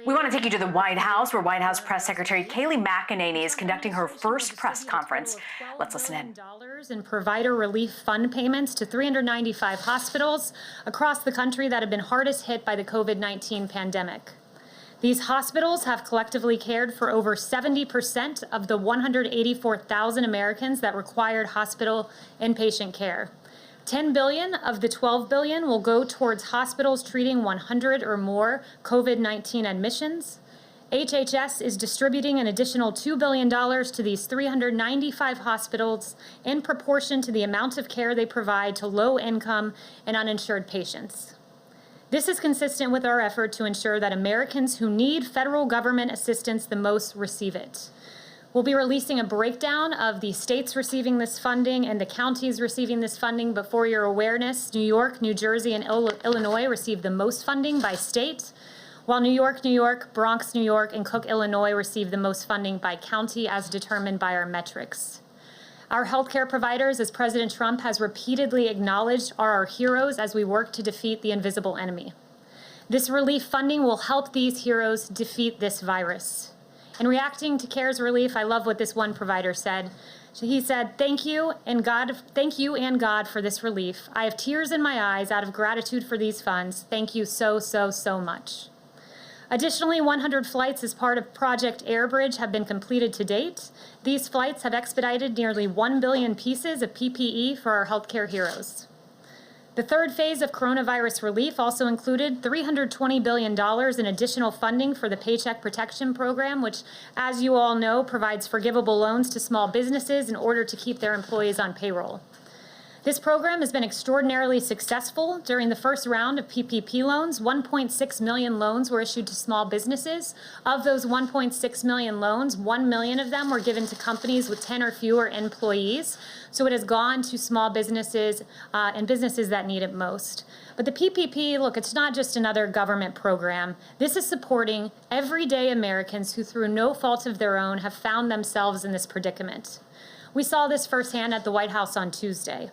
We want to take you to the White House, where White House Press Secretary Kayleigh McEnany is conducting her first press conference. Let's listen in. In provider relief fund payments to 395 hospitals across the country that have been hardest hit by the COVID-19 pandemic. These hospitals have collectively cared for over 70% of the 184,000 Americans that required hospital inpatient care. $10 billion of the $12 billion will go towards hospitals treating 100 or more COVID-19 admissions. HHS is distributing an additional $2 billion to these 395 hospitals in proportion to the amount of care they provide to low-income and uninsured patients. This is consistent with our effort to ensure that Americans who need federal government assistance the most receive it. We'll be releasing a breakdown of the states receiving this funding and the counties receiving this funding, but for your awareness, New York, New Jersey, and Illinois receive the most funding by state, while New York, Bronx, New York, and Cook, Illinois receive the most funding by county as determined by our metrics. Our healthcare providers, as President Trump has repeatedly acknowledged, are our heroes as we work to defeat the invisible enemy. This relief funding will help these heroes defeat this virus. In reacting to CARES relief, I love what this one provider said. He said, thank you and God for this relief. I have tears in my eyes out of gratitude for these funds. Thank you so, so, so much. Additionally, 100 flights as part of Project Airbridge have been completed to date. These flights have expedited nearly 1 billion pieces of PPE for our healthcare heroes. The third phase of coronavirus relief also included $320 billion in additional funding for the Paycheck Protection Program, which, as you all know, provides forgivable loans to small businesses in order to keep their employees on payroll. This program has been extraordinarily successful. During the first round of PPP loans, 1.6 million loans were issued to small businesses. Of those 1.6 million loans, 1 million of them were given to companies with 10 or fewer employees. So it has gone to small businesses and businesses that need it most. But the PPP, look, it's not just another government program. This is supporting everyday Americans who, through no fault of their own, have found themselves in this predicament. We saw this firsthand at the White House on Tuesday.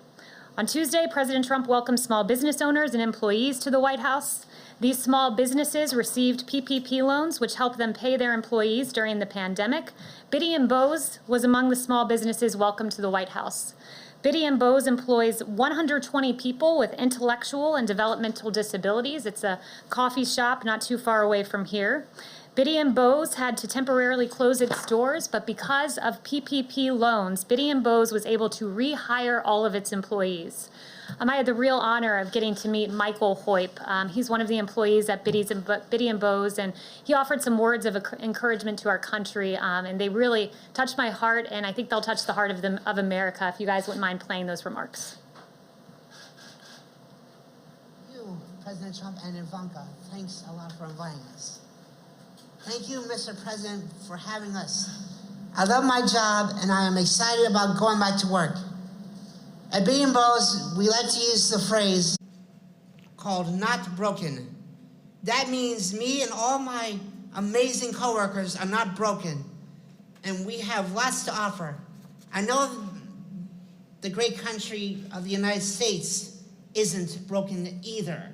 On Tuesday, President Trump welcomed small business owners and employees to the White House. These small businesses received PPP loans, which helped them pay their employees during the pandemic. Biddy & Bose was among the small businesses welcomed to the White House. Biddy & Bose employs 120 people with intellectual and developmental disabilities. It's a coffee shop not too far away from here. Biddy & Bose had to temporarily close its doors, but because of PPP loans, Biddy & Bose was able to rehire all of its employees. I had the real honor of getting to meet Michael Hoyp. He's one of the employees at Biddy & Bose, and he offered some words of encouragement to our country, and they really touched my heart, and I think they'll touch the heart of America, if you guys wouldn't mind playing those remarks. You, President Trump and Ivanka, thanks a lot for inviting us. Thank you, Mr. President, for having us. I love my job, and I am excited about going back to work. At Biddy & Bose, we like to use the phrase called not broken. That means me and all my amazing coworkers are not broken, and we have lots to offer. I know the great country of the United States isn't broken either.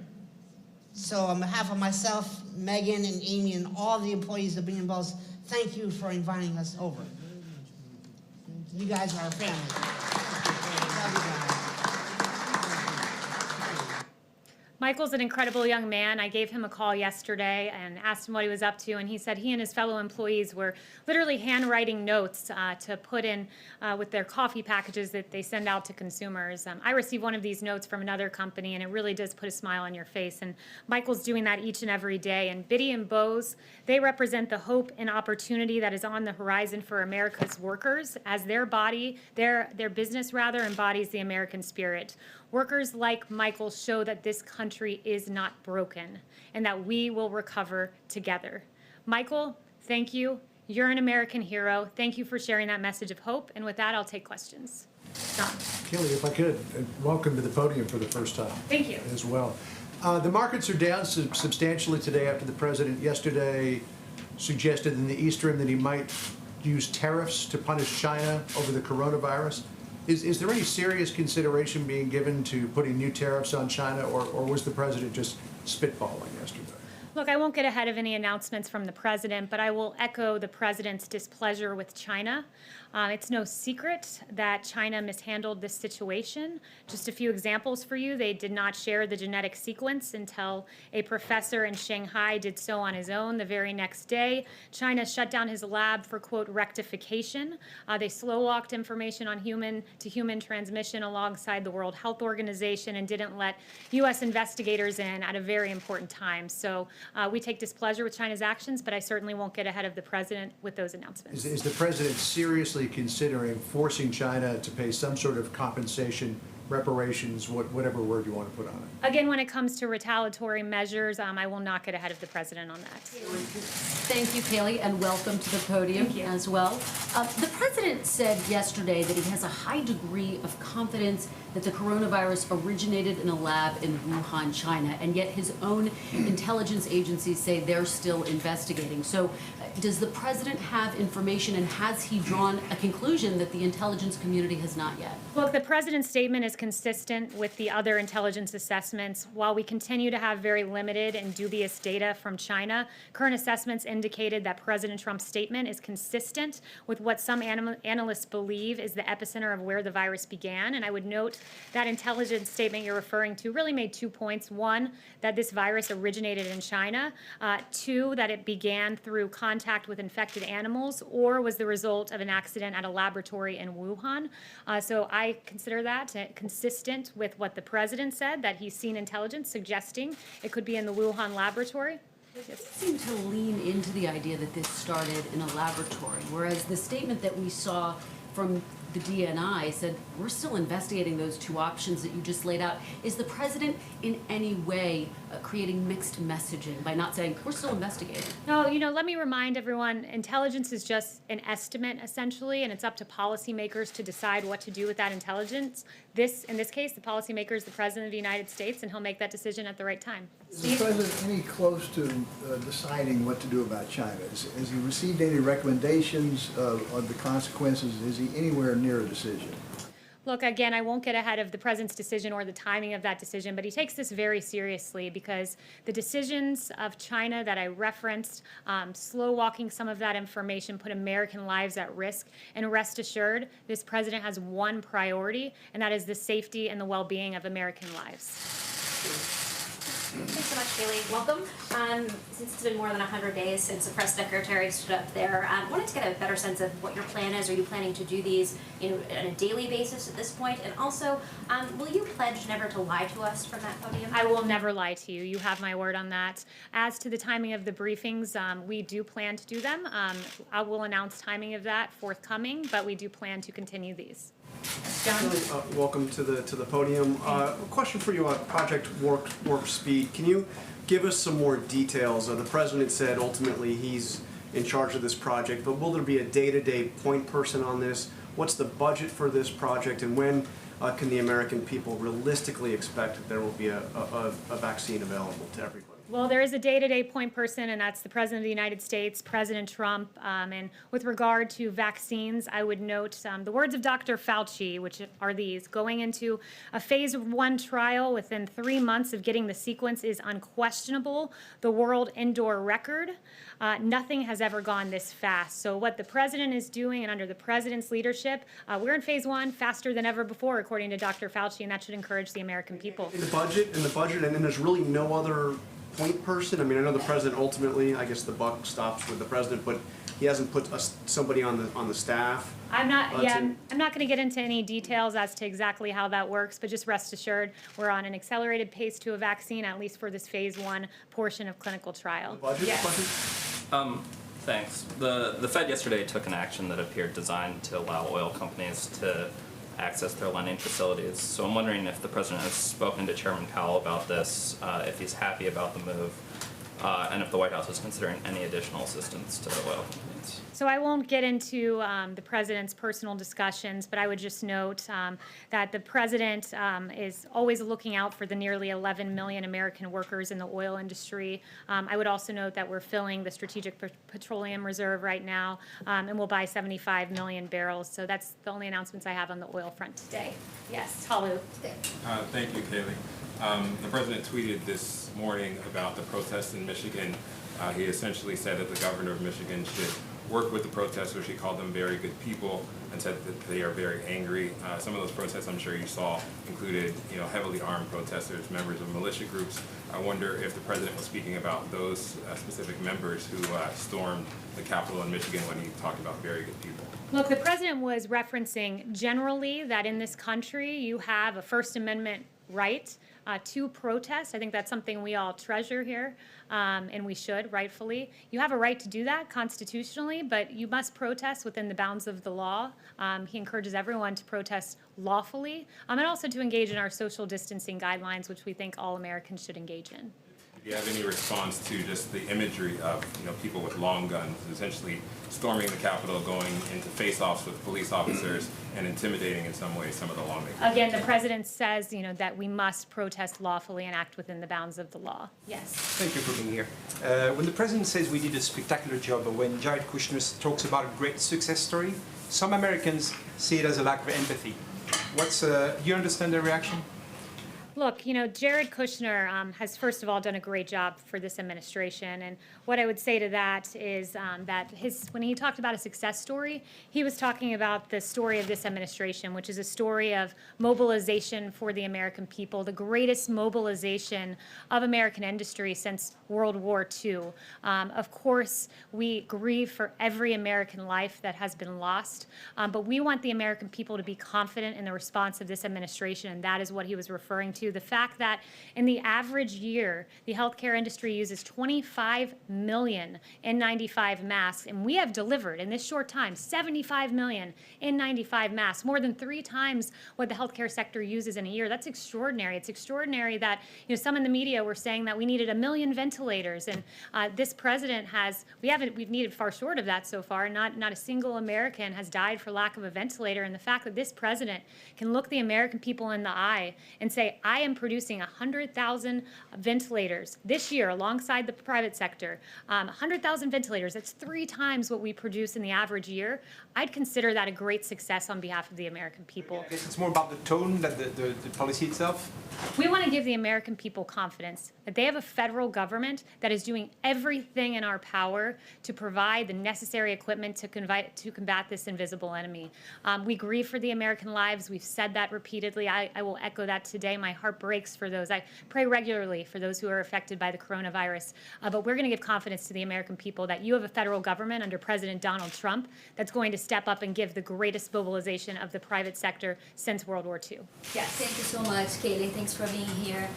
So on behalf of myself, Megan, and Amy, and all the employees of Biddy & Bose, thank you for inviting us over. You guys are a family. Love you guys. Michael's an incredible young man. I gave him a call yesterday and asked him what he was up to, and he said he and his fellow employees were literally handwriting notes to put in with their coffee packages that they send out to consumers. I received one of these notes from another company, and it really does put a smile on your face, and Michael's doing that each and every day. And Biddy & Bose, they represent the hope and opportunity that is on the horizon for America's workers, as their business embodies the American spirit. Workers like Michael show that this country is not broken and that we will recover together. Michael, thank you. You're an American hero. Thank you for sharing that message of hope. And with that, I'll take questions. John. Kayleigh, if I could, welcome to the podium for the first time. Thank you. As well. The markets are down substantially today after the president yesterday suggested in the East Room that he might use tariffs to punish China over the coronavirus. Is there any serious consideration being given to putting new tariffs on China, or was the president just spitballing yesterday? Look, I won't get ahead of any announcements from the president, but I will echo the president's displeasure with China. It's no secret that China mishandled this situation. Just a few examples for you. They did not share the genetic sequence until a professor in Shanghai did so on his own the very next day. China shut down his lab for, quote, rectification. They slow-walked information on human-to-human transmission alongside the World Health Organization and didn't let U.S. investigators in at a very important time. So we take displeasure with China's actions, but I certainly won't get ahead of the president with those announcements. Is the president seriously considering forcing China to pay some sort of compensation, reparations, whatever word you want to put on it? Again, when it comes to retaliatory measures, I will not get ahead of the president on that. Thank you, Kayleigh, and welcome to the podium as well. The president said yesterday that he has a high degree of confidence that the coronavirus originated in a lab in Wuhan, China, and yet his own intelligence agencies say they're still investigating. So does the president have information, and has he drawn a conclusion that the intelligence community has not yet? Look, the president's statement is consistent with the other intelligence assessments. While we continue to have very limited and dubious data from China, current assessments indicated that President Trump's statement is consistent with what some analysts believe is the epicenter of where the virus began. And I would note that intelligence statement you're referring to really made 2 points. One, that this virus originated in China. Two, that it began through contact with infected animals or was the result of an accident at a laboratory in Wuhan. So I consider that consistent with what the president said, that he's seen intelligence suggesting it could be in the Wuhan laboratory. Yes. Seem to lean into the idea that this started in a laboratory, whereas the statement that we saw from the DNI said we're still investigating those two options that you just laid out. Is the president in any way creating mixed messaging by not saying we're still investigating? No, let me remind everyone, intelligence is just an estimate essentially, and it's up to policymakers to decide what to do with that intelligence. In this case, the policymaker is the president of the United States, and he'll make that decision at the right time. Is the president any close to deciding what to do about China? Has he received any recommendations of the consequences? Is he anywhere near a decision? Look, again, I won't get ahead of the president's decision or the timing of that decision, but he takes this very seriously because the decisions of China that I referenced, slow walking some of that information, put American lives at risk. And rest assured, this president has one priority, and that is the safety and the well-being of American lives. Thanks so much, Kayleigh. Welcome. Since it's been more than 100 days since the press secretary stood up there, wanted to get a better sense of what your plan is. Are you planning to do these on a daily basis at this point? And also, will you pledge never to lie to us from that podium? I will never lie to you. You have my word on that. As to the timing of the briefings, we do plan to do them. I will announce timing of that forthcoming, but we do plan to continue these. John? Welcome to the podium. A question for you on Project Warp Speed. Can you give us some more details? The president said ultimately he's in charge of this project, but will there be a day-to-day point person on this? What's the budget for this project, and when can the American people realistically expect that there will be a vaccine available to everybody? Well, there is a day-to-day point person, and that's the President of the United States, President Trump. And with regard to vaccines, I would note the words of Dr. Fauci, which are these: going into a phase 1 trial within 3 months of getting the sequence is unquestionable, the world indoor record. Nothing has ever gone this fast. So what the president is doing, and under the president's leadership, we're in phase 1 faster than ever before, according to Dr. Fauci, and that should encourage the American people. In the budget, and then there's really no other point person. I mean, I know the president ultimately, I guess the buck stops with the president, but he hasn't put somebody on the staff. I'm not going to get into any details as to exactly how that works, but just rest assured we're on an accelerated pace to a vaccine, at least for this phase 1 portion of clinical trial. Budget Yes. question? Thanks. The Fed yesterday took an action that appeared designed to allow oil companies to access their lending facilities. So I'm wondering if the president has spoken to Chairman Powell about this, if he's happy about the move, and if the White House is considering any additional assistance to the oil companies. So I won't get into the president's personal discussions, but I would just note that the president is always looking out for the nearly 11 million American workers in the oil industry. I would also note that we're filling the Strategic Petroleum Reserve right now, and we'll buy 75 million barrels. So that's the only announcements I have on the oil front today. Yes, Talu. Thank you, Kayleigh. The president tweeted this morning about the protests in Michigan. He essentially said that the governor of Michigan should work with the protesters. He called them very good people and said that they are very angry. Some of those protests, I'm sure you saw, included heavily armed protesters, members of militia groups. I wonder if the president was speaking about those specific members who stormed the Capitol in Michigan when he talked about very good people. Look, the president was referencing generally that in this country you have a First Amendment right to protest. I think that's something we all treasure here, and we should, rightfully. You have a right to do that constitutionally, but you must protest within the bounds of the law. He encourages everyone to protest lawfully, and also to engage in our social distancing guidelines, which we think all Americans should engage in. Do you have any response to just the imagery of people with long guns essentially storming the Capitol, going into face-offs with police officers and intimidating in some way some of the lawmakers? Again, the president says that we must protest lawfully and act within the bounds of the law. Yes. Thank you for being here. When the president says we did a spectacular job, or when Jared Kushner talks about a great success story, some Americans see it as a lack of empathy. Do you understand their reaction? Look, Jared Kushner has, first of all, done a great job for this administration. And what I would say to that is that when he talked about a success story, he was talking about the story of this administration, which is a story of mobilization for the American people, the greatest mobilization of American industry since World War II. Of course, we grieve for every American life that has been lost, but we want the American people to be confident in the response of this administration, and that is what he was referring to. The fact that in the average year, the healthcare industry uses 25 million N95 masks, and we have delivered in this short time 75 million N95 masks, more than 3 times what the healthcare sector uses in a year. That's extraordinary. It's extraordinary that some in the media were saying that we needed 1 million ventilators, and this president we've needed far short of that so far. Not a single American has died for lack of a ventilator, and the fact that this president can look the American people in the eye and say, I am producing 100,000 ventilators this year alongside the private sector. 100,000 ventilators, that's 3 times what we produce in the average year. I'd consider that a great success on behalf of the American people. I guess it's more about the tone than the policy itself. We want to give the American people confidence that they have a federal government that is doing everything in our power to provide the necessary equipment to combat this invisible enemy. We grieve for the American lives. We've said that repeatedly. I will echo that today. My heart breaks for those. I pray regularly for those who are affected by the coronavirus. But we're going to give confidence to the American people that you have a federal government under President Donald Trump that's going to step up and give the greatest mobilization of the private sector since World War II. Yes. Thank you so much, Kayleigh. Thanks for being here.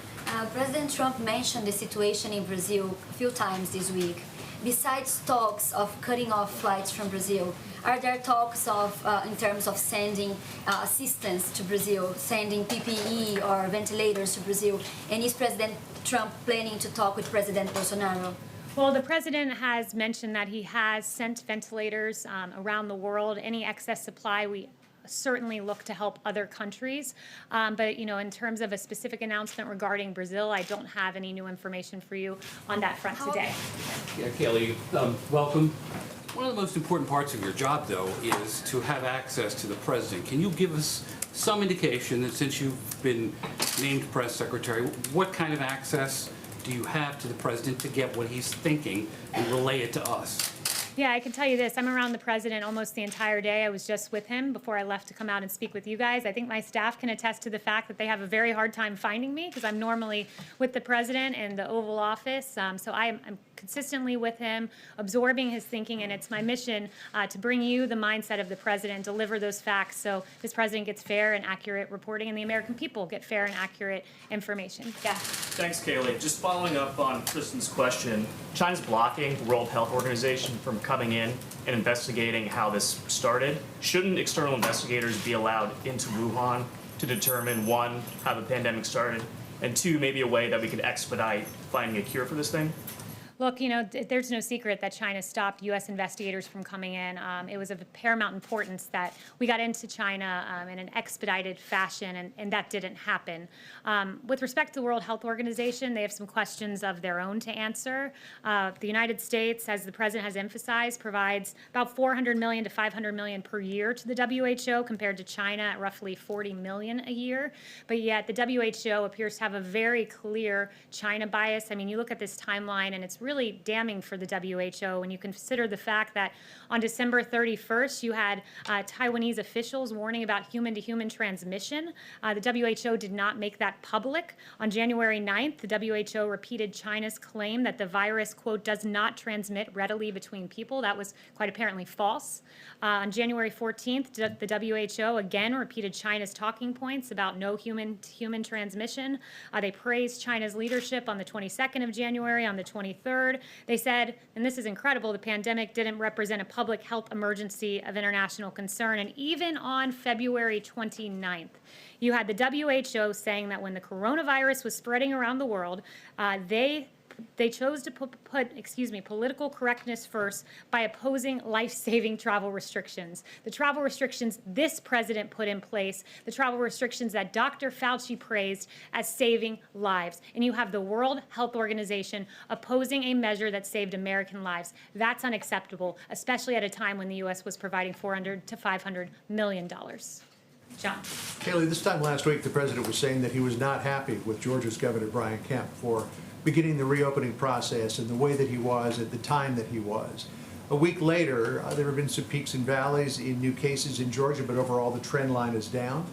President Trump mentioned the situation in Brazil a few times this week. Besides talks of cutting off flights from Brazil, are there talks in terms of sending assistance to Brazil, sending PPE or ventilators to Brazil? And is President Trump planning to talk with President Bolsonaro? Well, the president has mentioned that he has sent ventilators around the world. Any excess supply, we certainly look to help other countries. But, in terms of a specific announcement regarding Brazil, I don't have any new information for you on that front today. Yeah, Kayleigh, welcome. One of the most important parts of your job, though, is to have access to the president. Can you give us some indication that since you've been named press secretary, what kind of access do you have to the president to get what he's thinking and relay it to us? Yeah, I can tell you this. I'm around the president almost the entire day. I was just with him before I left to come out and speak with you guys. I think my staff can attest to the fact that they have a very hard time finding me because I'm normally with the president in the Oval Office. So I'm consistently with him, absorbing his thinking, and it's my mission to bring you the mindset of the president, deliver those facts so this president gets fair and accurate reporting and the American people get fair and accurate information. Yeah. Thanks, Kayleigh. Just following up on Kristen's question, China's blocking the World Health Organization from coming in and investigating how this started. Shouldn't external investigators be allowed into Wuhan to determine, 1, how the pandemic started, and 2, maybe a way that we could expedite finding a cure for this thing? Look, there's no secret that China stopped U.S. investigators from coming in. It was of paramount importance that we got into China in an expedited fashion, and that didn't happen. With respect to the World Health Organization, they have some questions of their own to answer. The United States, as the president has emphasized, provides about $400 million to $500 million per year to the WHO, compared to China at roughly $40 million a year. But yet the WHO appears to have a very clear China bias. I mean, you look at this timeline, and it's really damning for the WHO when you consider the fact that on December 31st, you had Taiwanese officials warning about human-to-human transmission. The WHO did not make that public. On January 9th, the WHO repeated China's claim that the virus, quote, does not transmit readily between people. That was quite apparently false. On January 14th, the WHO again repeated China's talking points about no human-to-human transmission. They praised China's leadership on the 22nd of January. On the 23rd, they said, and this is incredible, the pandemic didn't represent a public health emergency of international concern. And even on February 29th, you had the WHO saying that when the coronavirus was spreading around the world, they chose to put political correctness first by opposing life-saving travel restrictions. The travel restrictions this president put in place, the travel restrictions that Dr. Fauci praised as saving lives. And you have the World Health Organization opposing a measure that saved American lives. That's unacceptable, especially at a time when the U.S. was providing $400 to $500 million. John. Kayleigh, this time last week, the president was saying that he was not happy with Georgia's Governor Brian Kemp for beginning the reopening process in the way that he was at the time that he was. A week later, there have been some peaks and valleys in new cases in Georgia, but overall the trend line is down.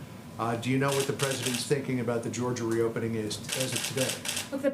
Do you know what the president's thinking about the Georgia reopening is as of today? Look, the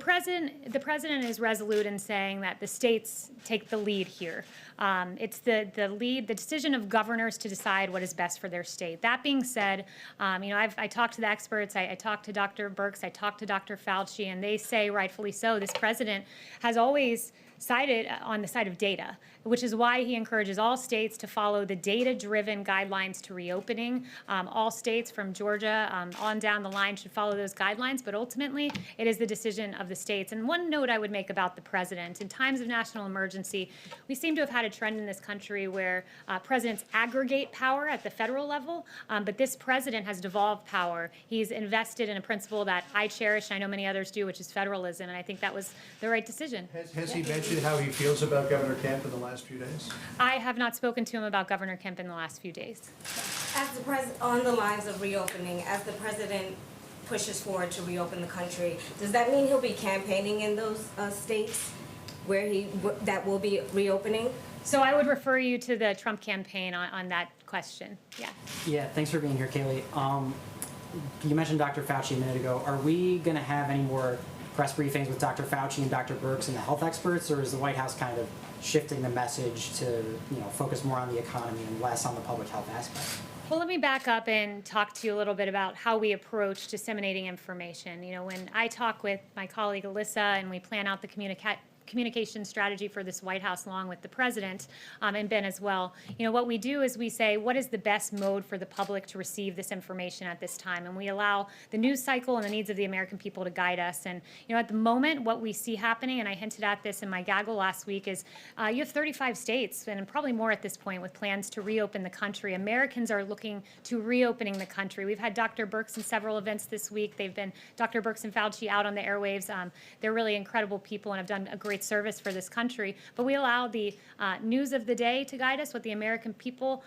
president is resolute in saying that the states take the lead here. It's the decision of governors to decide what is best for their state. That being said, I talked to the experts. I talked to Dr. Birx. I talked to Dr. Fauci, and they say, rightfully so, this president has always sided on the side of data, which is why he encourages all states to follow the data-driven guidelines to reopening. All states from Georgia on down the line should follow those guidelines, but ultimately it is the decision of the states. And one note I would make about the president, in times of national emergency, we seem to have had a trend in this country where presidents aggregate power at the federal level, but this president has devolved power. He's invested in a principle that I cherish, and I know many others do, which is federalism, and I think that was the right decision. Has he mentioned how he feels about Governor Kemp in the last few days? I have not spoken to him about Governor Kemp in the last few days. As the on the lines of reopening, as the president pushes forward to reopen the country, does that mean he'll be campaigning in those states where that will be reopening? So I would refer you to the Trump campaign on that question. Yeah. Yeah, thanks for being here, Kayleigh. You mentioned Dr. Fauci a minute ago. Are we going to have any more press briefings with Dr. Fauci and Dr. Birx and the health experts, or is the White House kind of shifting the message to focus more on the economy and less on the public health aspect? Well, let me back up and talk to you a little bit about how we approach disseminating information. When I talk with my colleague Alyssa and we plan out the communication strategy for this White House along with the president and Ben as well, what we do is we say, what is the best mode for the public to receive this information at this time? And we allow the news cycle and the needs of the American people to guide us. And at the moment, what we see happening, and I hinted at this in my gaggle last week, is you have 35 states, and probably more at this point, with plans to reopen the country. Americans are looking to reopening the country. We've had Dr. Birx in several events this week. They've been Dr. Birx and Fauci out on the airwaves. They're really incredible people and have done a great service for this country, but we allow the news of the day to guide us, what the American people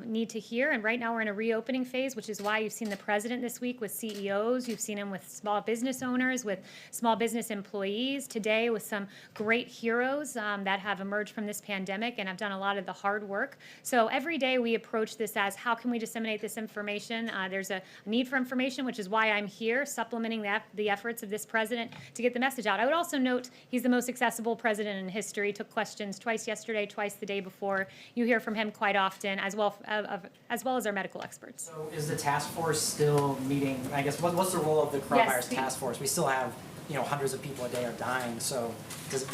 need to hear. And right now we're in a reopening phase, which is why you've seen the president this week with CEOs, you've seen him with small business owners, with small business employees, today with some great heroes that have emerged from this pandemic and have done a lot of the hard work. So every day we approach this as, how can we disseminate this information? There's a need for information, which is why I'm here supplementing the efforts of this president to get the message out. I would also note he's the most accessible president in history. Took questions twice yesterday, twice the day before. You hear from him quite often, as well as our medical experts. So is the task force still meeting? I guess what's the role of the coronavirus task force? We still have hundreds of people a day are dying. So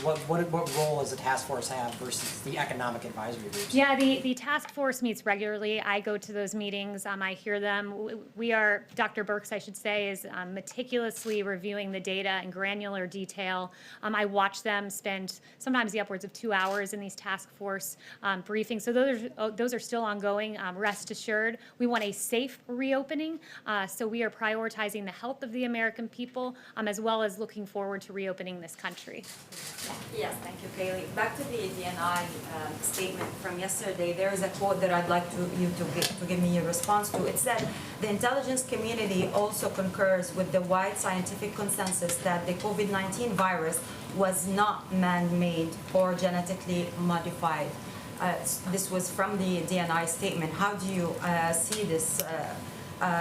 what role does the task force have versus the economic advisory groups? Yeah, the task force meets regularly. I go to those meetings. I hear them. Dr. Birx, I should say, is meticulously reviewing the data in granular detail. I watch them spend sometimes the upwards of 2 hours in these task force briefings. So those are still ongoing. Rest assured, we want a safe reopening. So we are prioritizing the health of the American people, as well as looking forward to reopening this country. Yes, thank you, Kayleigh. Back to the DNI statement from yesterday, there is a quote that I'd like you to give me a response to. It said, the intelligence community also concurs with the wide scientific consensus that the COVID-19 virus was not man-made or genetically modified. This was from the DNI statement. How do you see this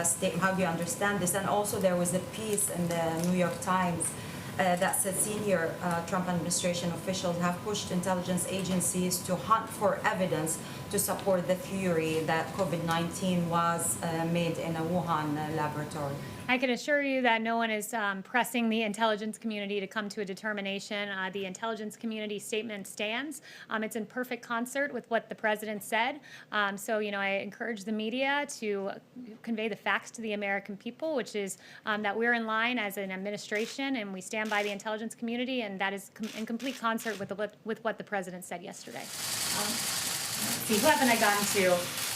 statement? How do you understand this? And also there was a piece in the New York Times that said senior Trump administration officials have pushed intelligence agencies to hunt for evidence to support the theory that COVID-19 was made in a Wuhan laboratory. I can assure you that no one is pressing the intelligence community to come to a determination. The intelligence community statement stands. It's in perfect concert with what the president said. So, I encourage the media to convey the facts to the American people, which is that we're in line as an administration and we stand by the intelligence community, and that is in complete concert with what the president said yesterday. See, who haven't I gotten to?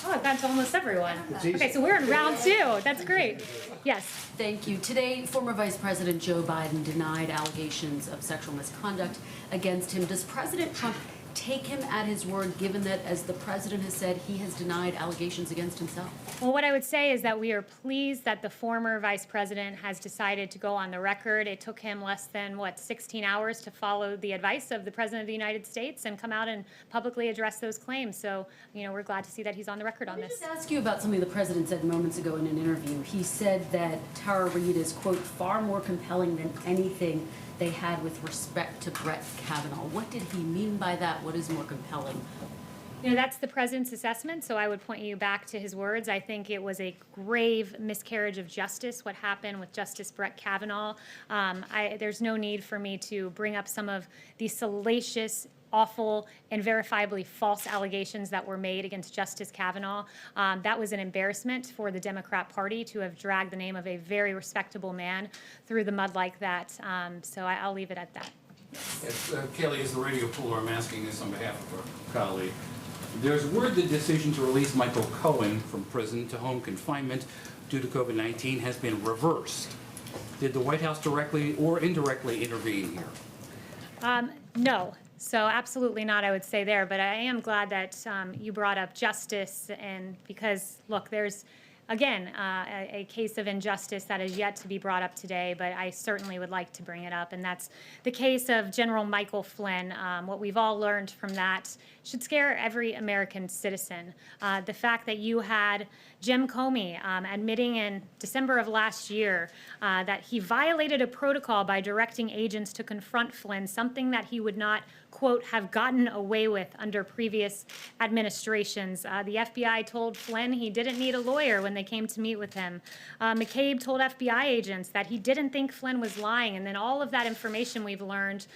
Oh, I've gotten to almost everyone. Okay, so we're in round 2. That's great. Yes. Thank you. Today, former Vice President Joe Biden denied allegations of sexual misconduct against him. Does President Trump take him at his word, given that, as the president has said, he has denied allegations against himself? Well, what I would say is that we are pleased that the former vice president has decided to go on the record. It took him less than, 16 hours to follow the advice of the president of the United States and come out and publicly address those claims. So, we're glad to see that he's on the record on this. Let me just ask you about something the president said moments ago in an interview. He said that Tara Reade is, quote, far more compelling than anything they had with respect to Brett Kavanaugh. What did he mean by that? What is more compelling? That's the president's assessment, so I would point you back to his words. I think it was a grave miscarriage of justice, what happened with Justice Brett Kavanaugh. There's no need for me to bring up some of the salacious, awful, and verifiably false allegations that were made against Justice Kavanaugh. That was an embarrassment for the Democrat Party to have dragged the name of a very respectable man through the mud like that. So I'll leave it at that. Yes, Kayleigh, as the radio pooler, I'm asking this on behalf of our colleague. There's word the decision to release Michael Cohen from prison to home confinement due to COVID-19 has been reversed. Did the White House directly or indirectly intervene here? No. So absolutely not, I would say there. But I am glad that you brought up justice, and because, look, there's, again, a case of injustice that is yet to be brought up today, but I certainly would like to bring it up, and that's the case of General Michael Flynn. What we've all learned from that should scare every American citizen. The fact that you had Jim Comey admitting in December of last year that he violated a protocol by directing agents to confront Flynn, something that he would not, quote, have gotten away with under previous administrations. The FBI told Flynn he didn't need a lawyer when they came to meet with him. McCabe told FBI agents that he didn't think Flynn was lying, and then all of that information we've learned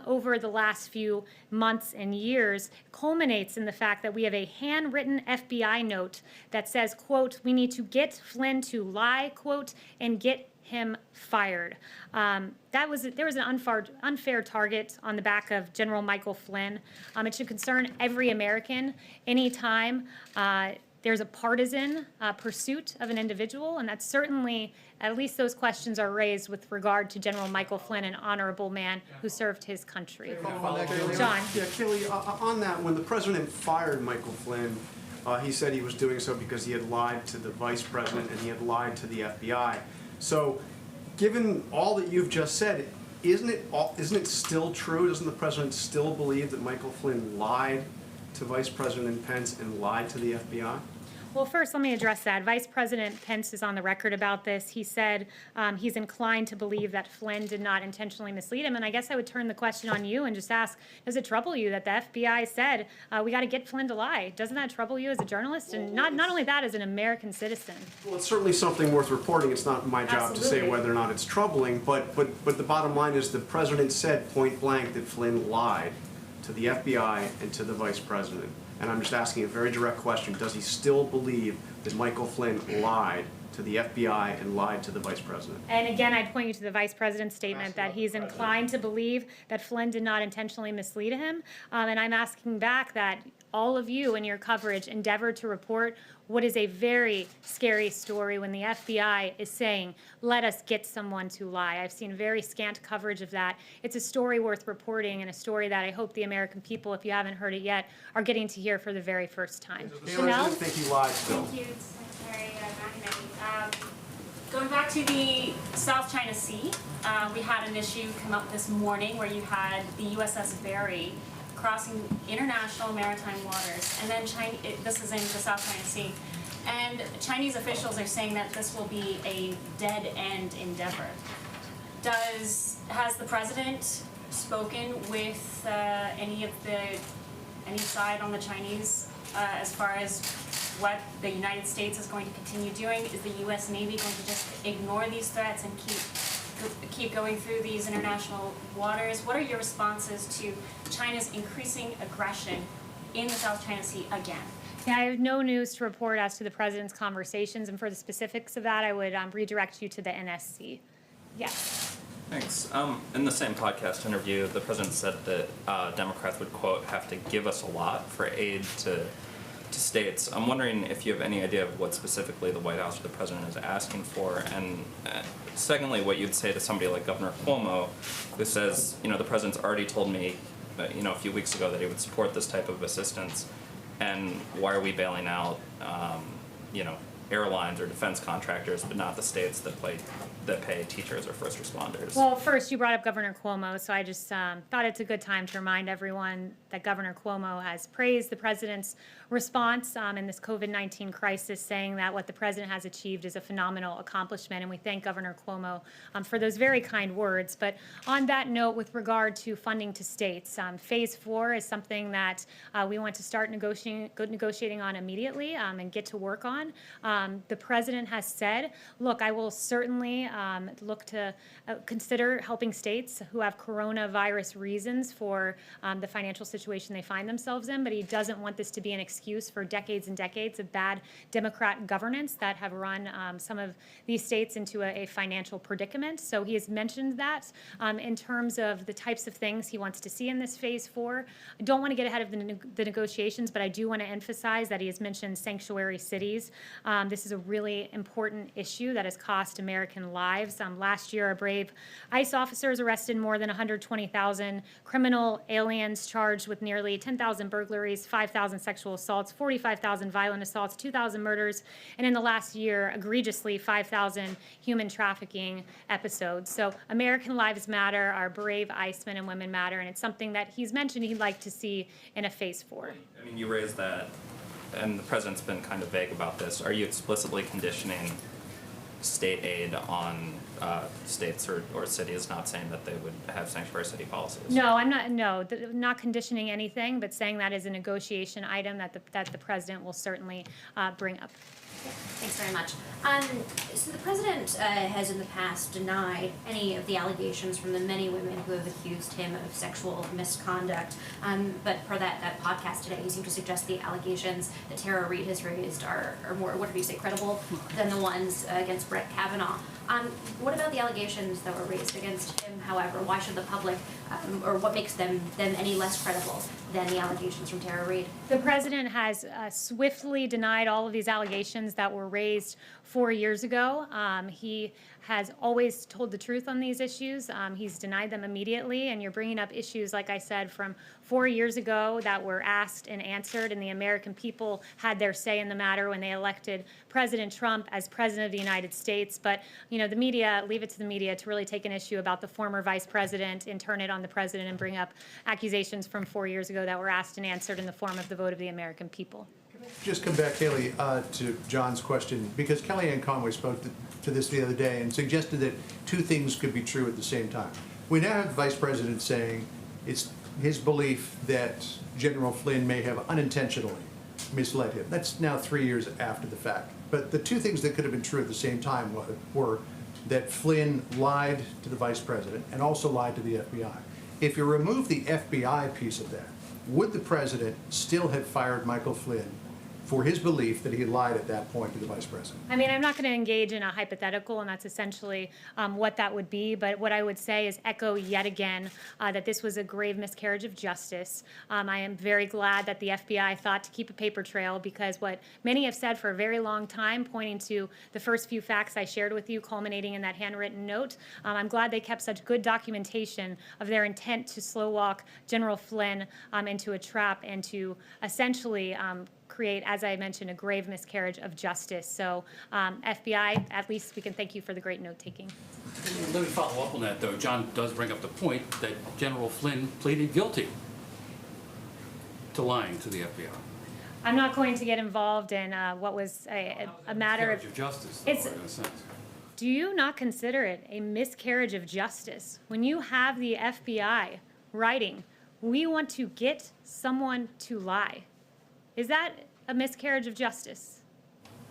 over the last few months and years culminates in the fact that we have a handwritten FBI note that says, quote, we need to get Flynn to lie, quote, and get him fired. There was an unfair target on the back of General Michael Flynn. It should concern every American anytime there's a partisan pursuit of an individual, and that's certainly, at least those questions are raised with regard to General Michael Flynn, an honorable man who served his country. John. Yeah, Kayleigh, on that, when the president fired Michael Flynn, he said he was doing so because he had lied to the vice president and he had lied to the FBI. So, given all that you've just said, isn't it still true? Doesn't the president still believe that Michael Flynn lied to Vice President Pence and lied to the FBI? Well, first, let me address that. Vice President Pence is on the record about this. He said he's inclined to believe that Flynn did not intentionally mislead him. And I guess I would turn the question on you and just ask, does it trouble you that the FBI said, we got to get Flynn to lie? Doesn't that trouble you as a journalist? And not only that, as an American citizen? Well, it's certainly something worth reporting. It's not my job to say whether or not it's troubling, but the bottom line is the president said point blank that Flynn lied to the FBI and to the vice president. And I'm just asking a very direct question. Does he still believe that Michael Flynn lied to the FBI and lied to the vice president? And again, I'd point you to the vice president's statement that he's inclined to believe that Flynn did not intentionally mislead him. And I'm asking back that all of you in your coverage endeavor to report what is a very scary story when the FBI is saying, let us get someone to lie. I've seen very scant coverage of that. It's a story worth reporting and a story that I hope the American people, if you haven't heard it yet, are getting to hear for the very first time. Chanel? I think he lied still. Thank you, Secretary McEnany. Going back to the South China Sea, we had an issue come up this morning where you had the USS Barry crossing international maritime waters, and then this is in the South China Sea, and Chinese officials are saying that this will be a dead-end endeavor. Has the president spoken with any side on the Chinese as far as what the United States is going to continue doing? Is the U.S. Navy going to just ignore these threats and keep going through these international waters? What are your responses to China's increasing aggression in the South China Sea again? Yeah, I have no news to report as to the president's conversations, and for the specifics of that, I would redirect you to the NSC. Yes. Thanks. In the same podcast interview, the president said that Democrats would, quote, have to give us a lot for aid to states. I'm wondering if you have any idea of what specifically the White House or the president is asking for, and secondly, what you'd say to somebody like Governor Cuomo, who says, the president's already told me, a few weeks ago that he would support this type of assistance, and why are we bailing out, airlines or defense contractors, but not the states that pay teachers or first responders? Well, first, you brought up Governor Cuomo, so I just thought it's a good time to remind everyone that Governor Cuomo has praised the president's response in this COVID-19 crisis, saying that what the president has achieved is a phenomenal accomplishment, and we thank Governor Cuomo for those very kind words. But on that note, with regard to funding to states, Phase 4 is something that we want to start negotiating on immediately and get to work on. The president has said, look, I will certainly look to consider helping states who have coronavirus reasons for the financial situation they find themselves in, but he doesn't want this to be an excuse for decades and decades of bad Democrat governance that have run some of these states into a financial predicament. So he has mentioned that in terms of the types of things he wants to see in this Phase 4. I don't want to get ahead of the negotiations, but I do want to emphasize that he has mentioned sanctuary cities. This is a really important issue that has cost American lives. Last year, our brave ICE officers arrested more than 120,000 criminal aliens charged with nearly 10,000 burglaries, 5,000 sexual assaults, 45,000 violent assaults, 2,000 murders, and in the last year, egregiously, 5,000 human trafficking episodes. So American lives matter, our brave ICE men and women matter, and it's something that he's mentioned he'd like to see in a Phase 4. I mean, you raised that, and the president's been kind of vague about this. Are you explicitly conditioning state aid on states or cities not saying that they would have sanctuary city policies? No, I'm not. No, not conditioning anything, but saying that is a negotiation item that the president will certainly bring up. Thanks very much. So the president has in the past denied any of the allegations from the many women who have accused him of sexual misconduct. But per that podcast today, he seemed to suggest the allegations that Tara Reade has raised are more, what do you say, credible than the ones against Brett Kavanaugh. What about the allegations that were raised against him, however? Why should the public, or what makes them any less credible than the allegations from Tara Reade? The president has swiftly denied all of these allegations that were raised 4 years ago. He has always told the truth on these issues. He's denied them immediately, and you're bringing up issues, like I said, from 4 years ago that were asked and answered, and the American people had their say in the matter when they elected President Trump as president of the United States. But, the media, leave it to the media to really take an issue about the former vice president and turn it on the president and bring up accusations from 4 years ago that were asked and answered in the form of the vote of the American people. just come back, Kayleigh, to John's question, because Kellyanne Conway spoke to this the other day and suggested that two things could be true at the same time. We now have the Vice President saying it's his belief that General Flynn may have unintentionally misled him. That's now 3 years after the fact. But the two things that could have been true at the same time were that Flynn lied to the Vice President and also lied to the FBI. If you remove the FBI piece of that, would the President still have fired Michael Flynn for his belief that he lied at that point to the Vice President? I mean, I'm not going to engage in a hypothetical, and that's essentially what that would be. But what I would say is echo yet again that this was a grave miscarriage of justice. I am very glad that the FBI thought to keep a paper trail, because what many have said for a very long time, pointing to the first few facts I shared with you, culminating in that handwritten note, I'm glad they kept such good documentation of their intent to slow walk General Flynn into a trap and to essentially create, as I mentioned, a grave miscarriage of justice. So FBI, at least we can thank you for the great note-taking. Let me follow up on that, though. John does bring up the point that General Flynn pleaded guilty to lying to the FBI. I'm not going to get involved in what was a matter of justice, though, in a sense. Do you not consider it a miscarriage of justice when you have the FBI writing, "We want to get someone to lie"? Is that a miscarriage of justice?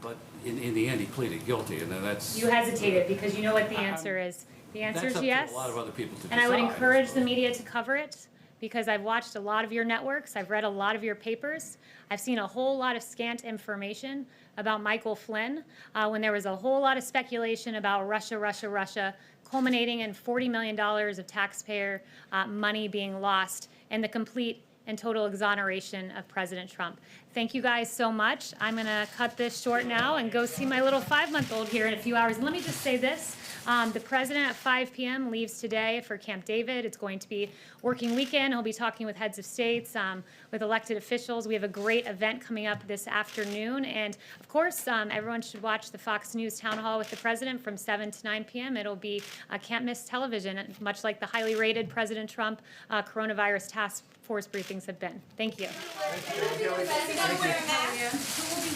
But in the end, he pleaded guilty, and then that's... You hesitated because you know what the answer is. The answer is yes. That's up to a lot of other people to decide. And I would encourage the media to cover it, because I've watched a lot of your networks, I've read a lot of your papers, I've seen a whole lot of scant information about Michael Flynn, when there was a whole lot of speculation about Russia, culminating in $40 million of taxpayer money being lost, and the complete and total exoneration of President Trump. Thank you guys so much. I'm gonna cut this short now and go see my little 5-month-old here in a few hours. And let me just say this, the President at 5 p.m. leaves today for Camp David. It's going to be working weekend. He'll be talking with heads of states, with elected officials. We have a great event coming up this afternoon. And of course, everyone should watch the Fox News Town Hall with the President from 7 to 9 p.m. It'll be can't miss television, much like the highly rated President Trump coronavirus task force briefings have been. Thank you. Thank you.